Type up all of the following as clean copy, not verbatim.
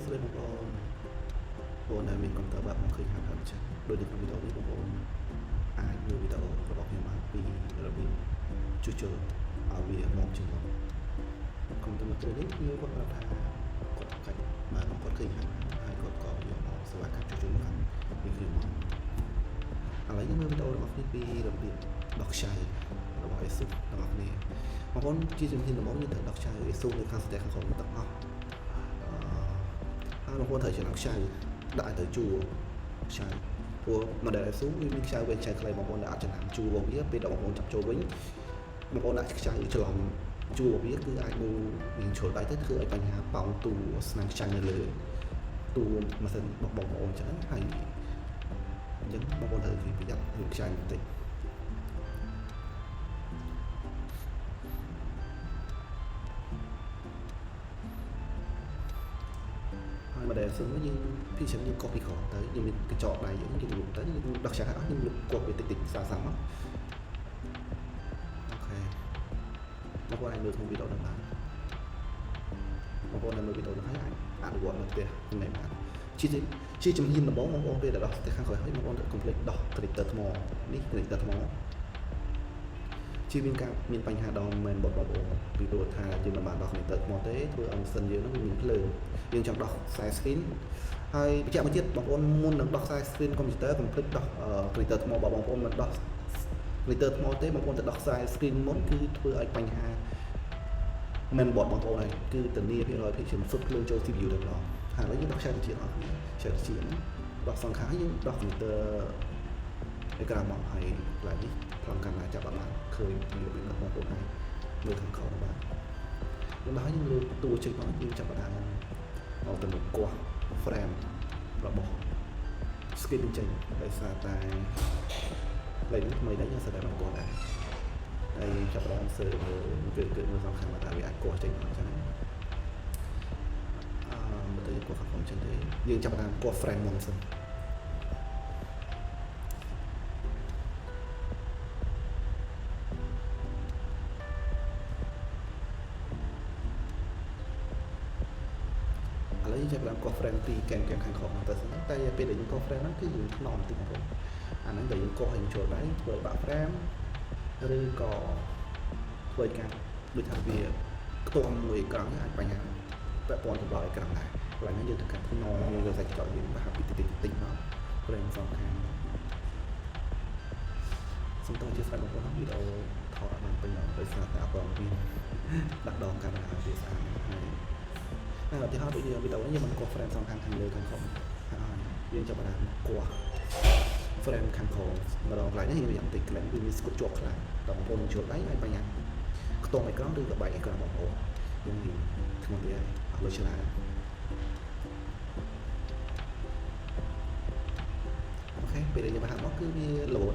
ស្ដីបងប្អូនដែលមានកុំព្យូទ័របែបមកឃើញហាត់អញ្ចឹងដូចនៅក្នុងវីដេអូនេះបងប្អូនអាចមើលវីដេអូរបស់ខ្ញុំបានពីរបៀបជួសជុលឲ្យវាមកជាងមុនកុំព្យូទ័រមួយគ្រឿងនេះខ្ញុំគាត់ប្រាប់ថាគាត់កាច់បាទគាត់ឃើញហាត់ហើយគាត់ក៏យកមកសេវាកម្មជួសជុលមកខាងពីខ្ញុំមកឥឡូវយើងមើលវីដេអូរបស់គ្នាពីរបៀបដោះខ្ចៅរបស់ ASUS ទាំងអស់គ្នាបងប្អូនជាជំនាញដំបូងយើងត្រូវដោះខ្ចៅ ASUS នៅខាងស្ទះខាងក្រោមទាំងអស់បងប្អូនត្រូវចំណាំខ្ចៅដាក់ឲ្យទៅជួខ្ចៅព្រោះ model ASUS វាមានខ្ចៅវែងខ្ចៅខ្លីបងប្អូនដែលអាចចំណាំជួរបស់វាពេលដែលបងប្អូនចាប់ចូលវិញបងប្អូនដាក់ខ្ចៅច្រឡំជួរបស់វាគឺអាចនឹងមានជ្រុលដៃទៅធ្វើឲ្យបញ្ហាប៉ោងទូស្នាមខ្ចៅនៅលើទូម៉ាស៊ីនរបស់បងប្អូនចឹងហើយអញ្ចឹងបងប្អូនត្រូវប្រយ័ត្នរឿងខ្ចៅបន្តិចmodel ASUS យើងពីចឹងយើងកុសពីក្រោមទៅយើងមានកញ្ចក់ដៃយើងលុបទៅយើងដោះខ្ចៅឲ្យអស់យើងលុបគាត់វាតិចៗសាមៗអូខេបងប្អូនអាចមើលក្នុងវីដេអូនេះបានបងប្អូនមើលវីដេអូនេះហើយអាចអនុវត្តនៅផ្ទះចំណេះបានជាជំនាញដំបូងបងប្អូនពេលដែលដោះផ្ទះខាងក្រោយហើយបងប្អូនត្រូវ complete ដោះ connector ថ្មនេះ connector ថ្មជាមានបញ្ហាដល់មែនបងប្អូនពីព្រោះថាយើងមិនបានដោះ connector ថ្មទេធ្វើឲ្យម៉ាស៊ីនយើងនឹងមានភ្លើងយើងចង់ដោះខ្សែ screen ហើយបញ្ជាក់មួយទៀតបងប្អូនមុននឹងដោះខ្សែ screen កុំព្យូទ័រកុំភ្លេចដោះ connector ថ្មបងប្អូនមិនដោះ connector ថ្មទេបងប្អូនទៅដោះខ្សែ screen មុនគឺធ្វើឲ្យបញ្ហា mainboard បងប្អូនហើយគឺធានា100%ខ្ញុំសុទ្ធភ្លើងចូល CPU តែម្ដងហើយឥឡូវយើងដោះខ្សែតិចអស់គ្នាខ្សែតិចហ្នឹងដោះសងខាងយើងដោះ connector អេក្រង់មកហើយកន្លែងនេះប្លង់កាមេរ៉ាចាប់បានឃើញពីរបៀបរបស់បងប្អូនហើយមើលខាងក្រោមបានយើងដល់យើងលើកតួចេញមកយើងចាប់បានមកទៅមុខកោះ frame របស់ skin ចេញដោយសារតែលេខនេះថ្មីដែរយើងស្ដាប់បានគាត់ដែរហើយចាប់បានសើមើលមើលសងខាងថាវាអាចកោះចេញអត់ចឹងមើលទៅកោះខាងក្រោមចឹងទេយើងចាប់បានកោះ frame មកសិនចាប់បានកោះ frame ពីកែងខាងក្រោមទៅសិនតែពេលដែលយើងកោះ frame ហ្នឹងគឺយើងខ្នងបន្តិចបងប្អូនអាហ្នឹងដែលយើងកោះឲ្យចូលដៃធ្វើបាក់ frame ឬក៏ធ្វើឲ្យការដូចថាវាខ្ទង់មួយអេក្រង់អាចបញ្ហាពាក់ព័ន្ធទៅដល់អេក្រង់ដែរកន្លែងហ្នឹងយើងត្រូវការខ្នងយើងសាច់ចោលយើងប្រហែលពីតិចមក frame សងខាងសូមតើជាស្អាតបងប្អូនវីដេអូថតបានពេញដោយសារតែអពងវាដាក់ដងកាមេរ៉ាវាស្អាតហើយឧទាហរណ៍ដូចនេះវីដេអូនេះយើងបានកោះ frame សងខាងលើខាងក្រោមហើយយើងចាប់បានកោះ frame ខាងក្រោមម្ដងកន្លែងនេះយើងយ៉ាងតិចកន្លែងវាមានស្គត់ជាប់ខ្លាំងតើបងប្អូនជួលដៃហើយបញ្ហាខ្ទង់អេក្រង់ឬក៏បែកអេក្រង់បងប្អូនយើងនិយាយធ្ងន់ទៀតហើយអត់លុយឆ្លាតអូខេពេលដែលយើងបានហាត់មកគឺវាលោត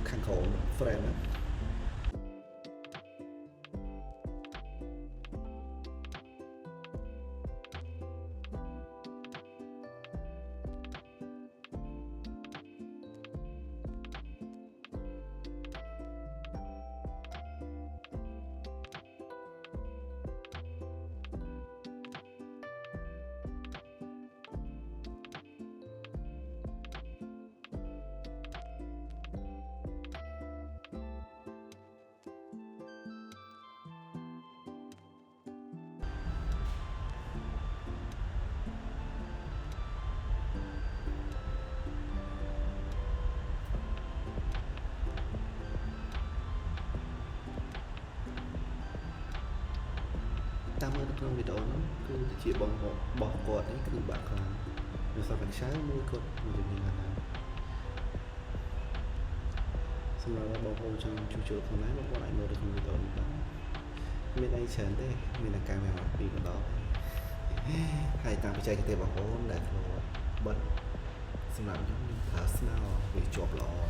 ខាងក្រោម frame ហ្នឹងតាមមើលក្នុងវីដេអូហ្នឹងគឺជាបងរបស់គាត់នេះគឺបាក់ខ្លាំងវាសពខ្ចៅមួយគាត់មួយជំនាញណាសម្រាប់បងប្អូនចង់ជួសជុលខ្លួនឯងបងប្អូនអាចមើលទៅក្នុងវីដេអូនេះបានមានអីច្រើនទេមានតែកាមេរ៉ាពីរម្ដងហើយតាមបច្ចេកទេសបងប្អូនដែលធ្លាប់បិទសម្រាប់ខ្ញុំប្រើស្នោវាជាប់ល្អ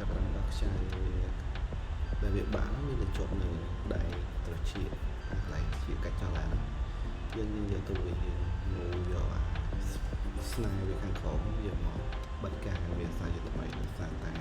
ចាប់បានដល់ខ្ចៅដែលវាបានមានតែជាប់នៅដៃត្រចៀកអាកន្លែងជាកាច់ចោលឡើងយើងយកទៅវិញយើងងូយកស្នាវាខាងក្រោមយកមកបិទការវាសារជាថ្មីដោយសារតែ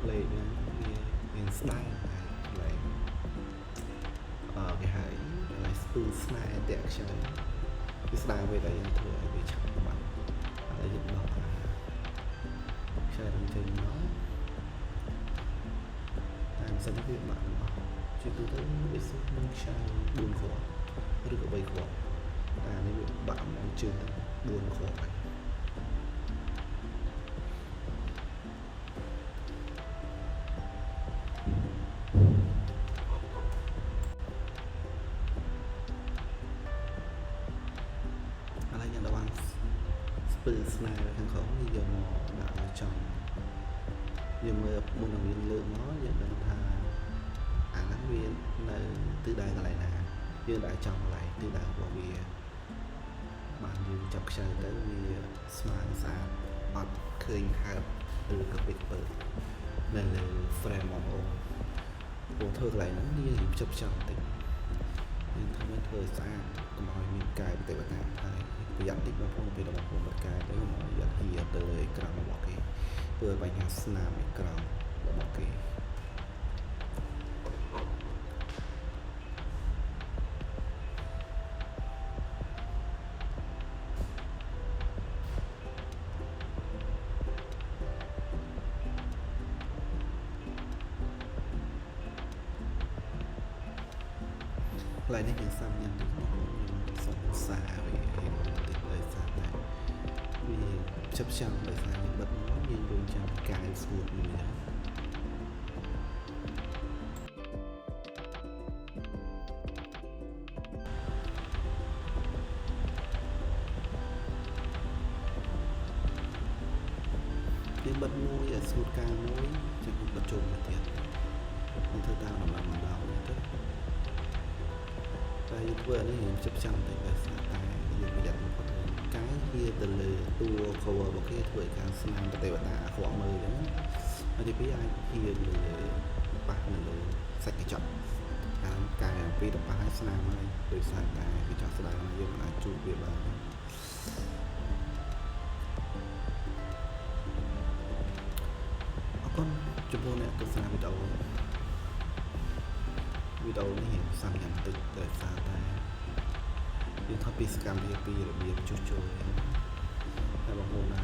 លេខហ្នឹងវាមានស្ដែងហើយកន្លែងគេហៅកន្លែងស្ពឺស្នាតាក់ខ្ចៅវាស្ដែងវាតែយើងធ្វើឲ្យវាឆាប់បាត់ហើយយើងបោះខ្ចៅនឹងចេញមកតាមសិនវាបាក់របស់ជាទូទៅវាសុទ្ធនឹងខ្ចៅ4គ្រាប់ឬក៏3គ្រាប់តែនេះវាបាក់មកជើងទៅ4គ្រាប់ហើយស្ពឺស្នាខាងក្រោមនេះយកមកដាក់ឲ្យចំយើងមើលមុននឹងយើងលើកមកយើងដឹងថាអាហ្នឹងវានៅទិសដៅកន្លែងណាយើងដាក់ចំកន្លែងទិសដៅរបស់វាបានយើងចាប់ខ្ចៅទៅវាស្មើស្អាតអត់ឃើញហើបឬក៏ពេកពើនៅលើ frame បងប្អូនព្រោះធ្វើកន្លែងហ្នឹងយើងចាប់ខ្ចៅបន្តិចយើងធ្វើស្អាតកុំឲ្យមានកាយប្រតិបត្តិហើយប្រយ័ត្នតិចបងប្អូនពេលបងប្អូនបិទកាយទៅមកយកហៀទៅលើអេក្រង់របស់គេធ្វើឲ្យបញ្ហាស្នាមអេក្រង់របស់គេកន្លែងនេះយើងសាំយ៉ាងតិចបងប្អូនយើងសុំសាវាតិចដោយសារតែវាចាប់ចាំដោយសារយើងបិទមកយើងរងចាំកាយស្ងួតមួយហ្នឹងយើងបិទមួយឲ្យស្ងួតកាយមួយចាំបិទចូលមកទៀតយើងធ្វើតាមដំណើរម្ដងទៅតែយើងធ្វើនេះយើងចាប់ចាំតែដោយសារតែយើងប្រយ័ត្នបំផុតកាយវាទៅលើតួ cover របស់គេធ្វើឲ្យការស្នាមប្រតិបត្តិអាក្រក់មើលអញ្ចឹងហើយទីពីរអាចហៀលើប៉ះនៅលើសាច់កញ្ចក់តាមកាយពីទៅប៉ះឲ្យស្នាមហើយដោយសារតែកញ្ចក់ស្ដើងយើងមិនអាចជួបវាបានអរគុណចំពោះអ្នកទស្សនាវីដេអូនេះសាំយ៉ាងតិចដោយសារតែយើងថតពីសកម្មភាពពីរបៀបជួសជុលតែបងប្អូនណា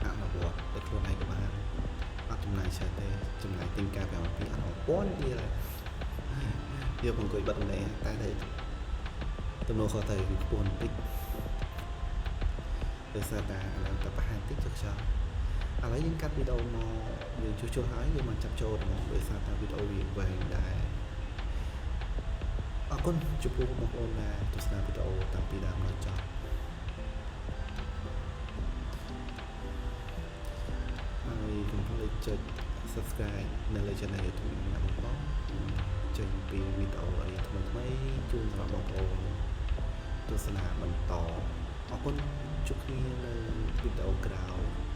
អនុវត្តដោយខ្លួនឯងក៏បានអត់ចំណាយច្រើនទេចំណាយទិញការប្រែពីអត់1000ទៀតហើយយកអង្គុយបិទម្លេះតែទំនួលខុសត្រូវខ្ពស់បន្តិចដោយសារតែឥឡូវតែប្រហែលតិចចុះខ្យល់ឥឡូវយើងកាត់វីដេអូមកយើងជួសជុលហើយយើងមកចាប់ចូលមកដោយសារតែវីដេអូវាវែងដែរអរគុណចំពោះបងប្អូនដែលទស្សនាវីដេអូតាំងពីដើមដល់ចប់ហើយកុំភ្លេចចុច Subscribe នៅលើ Channel YouTube របស់បងប្អូនចេញពីវីដេអូអីថ្មីជូនសម្រាប់បងប្អូនទស្សនាបន្តអរគុណជួបគ្នានៅវីដេអូក្រោយ